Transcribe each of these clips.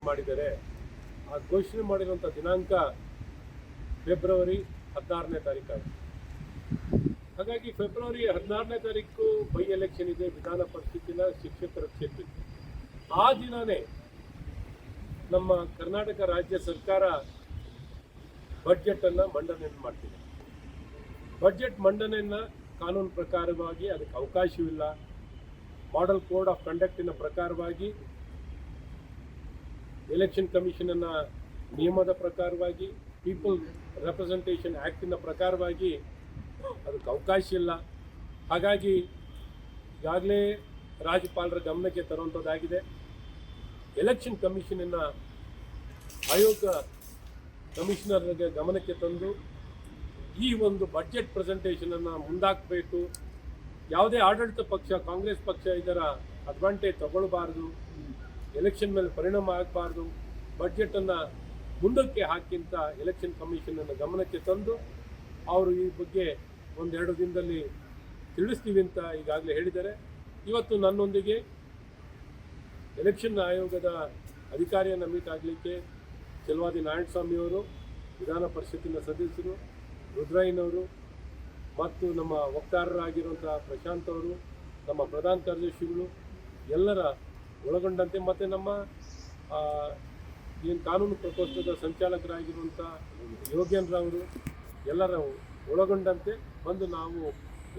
ಮಾಡಿದ್ದಾರೆ. ಆ ಘೋಷಣೆ ಮಾಡಿರುವಂಥ ದಿನಾಂಕ ಫೆಬ್ರವರಿ 16ನೇ ತಾರೀಕಾಗಿದೆ. ಹಾಗಾಗಿ ಫೆಬ್ರವರಿ 16ನೇ ತಾರೀಕು ಬೈ ಎಲೆಕ್ಷನ್ ಇದೆ ವಿಧಾನ ಪರಿಷತ್ತಿನ ಶಿಕ್ಷಕರ ಕ್ಷೇತ್ರಕ್ಕೆ. ಆ ದಿನವೇ ನಮ್ಮ ಕರ್ನಾಟಕ ರಾಜ್ಯ ಸರ್ಕಾರ ಬಡ್ಜೆಟನ್ನು ಮಂಡನೆಯನ್ನು ಮಾಡ್ತಿದೆ. ಬಡ್ಜೆಟ್ ಮಂಡನೆಯನ್ನು ಕಾನೂನು ಪ್ರಕಾರವಾಗಿ ಅದಕ್ಕೆ ಅವಕಾಶವಿಲ್ಲ. ಮಾಡೆಲ್ ಕೋಡ್ ಆಫ್ ಕಂಡಕ್ಟಿನ ಪ್ರಕಾರವಾಗಿ, ಎಲೆಕ್ಷನ್ ಕಮಿಷನ್ನ ನಿಯಮದ ಪ್ರಕಾರವಾಗಿ, ಪೀಪಲ್ ರೆಪ್ರೆಸೆಂಟೇಷನ್ ಆ್ಯಕ್ಟಿನ ಪ್ರಕಾರವಾಗಿ ಅದಕ್ಕೆ ಅವಕಾಶ ಇಲ್ಲ. ಹಾಗಾಗಿ ಈಗಾಗಲೇ ರಾಜ್ಯಪಾಲರ ಗಮನಕ್ಕೆ ತರುವಂಥದ್ದಾಗಿದೆ. ಎಲೆಕ್ಷನ್ ಕಮಿಷನ್ನ ಆಯೋಗ ಕಮಿಷನರ್ಗೆ ಗಮನಕ್ಕೆ ತಂದು ಈ ಒಂದು ಬಡ್ಜೆಟ್ ಪ್ರೆಸೆಂಟೇಷನನ್ನು ಮುಂದಾಕಬೇಕು. ಯಾವುದೇ ಆಡಳಿತ ಪಕ್ಷ, ಕಾಂಗ್ರೆಸ್ ಪಕ್ಷ ಇದರ ಅಡ್ವಾಂಟೇಜ್ ತಗೊಳ್ಬಾರ್ದು, ಎಲೆಕ್ಷನ್ ಮೇಲೆ ಪರಿಣಾಮ ಆಗಬಾರ್ದು, ಬಡ್ಜೆಟನ್ನು ಮುಂದಕ್ಕೆ ಹಾಕಿಂತ ಎಲೆಕ್ಷನ್ ಕಮಿಷನನ್ನು ಗಮನಕ್ಕೆ ತಂದು ಅವರು ಈ ಬಗ್ಗೆ 1-2 ದಿನದಲ್ಲಿ ತಿಳಿಸ್ತೀವಿ ಅಂತ ಈಗಾಗಲೇ ಹೇಳಿದ್ದಾರೆ. ಇವತ್ತು ನನ್ನೊಂದಿಗೆ ಎಲೆಕ್ಷನ್ ಆಯೋಗದ ಅಧಿಕಾರಿಯನ್ನು ಮೀಟ್ ಆಗಲಿಕ್ಕೆ ಚೆಲುವಾದಿ ನಾರಾಯಣಸ್ವಾಮಿಯವರು, ವಿಧಾನ ಪರಿಷತ್ತಿನ ಸದಸ್ಯರು ರುದ್ರಯ್ಯನವರು ಮತ್ತು ನಮ್ಮ ವಕ್ತಾರರಾಗಿರುವಂಥ ಪ್ರಶಾಂತ್ ಅವರು, ನಮ್ಮ ಪ್ರಧಾನ ಕಾರ್ಯದರ್ಶಿಗಳು ಎಲ್ಲರ ಒಳಗೊಂಡಂತೆ ಮತ್ತು ನಮ್ಮ ಏನು ಕಾನೂನು ಪ್ರಕೋಷ್ಠದ ಸಂಚಾಲಕರಾಗಿರುವಂಥ ಯೋಗೇಂದ್ರವರು ಎಲ್ಲರ ಒಳಗೊಂಡಂತೆ ಬಂದು ನಾವು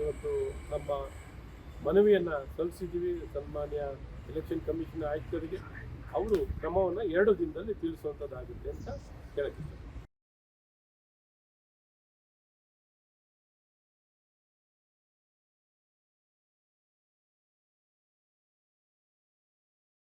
ಇವತ್ತು ನಮ್ಮ ಮನವಿಯನ್ನು ಸಲ್ಲಿಸಿದ್ದೀವಿ ಸನ್ಮಾನ್ಯ ಎಲೆಕ್ಷನ್ ಕಮಿಷನ್ ಆಯುಕ್ತರಿಗೆ. ಅವರು ಕ್ರಮವನ್ನು 2 ದಿನದಲ್ಲಿ ತಿಳಿಸುವಂಥದ್ದಾಗುತ್ತೆ ಅಂತ ಹೇಳಕ್ಕೆ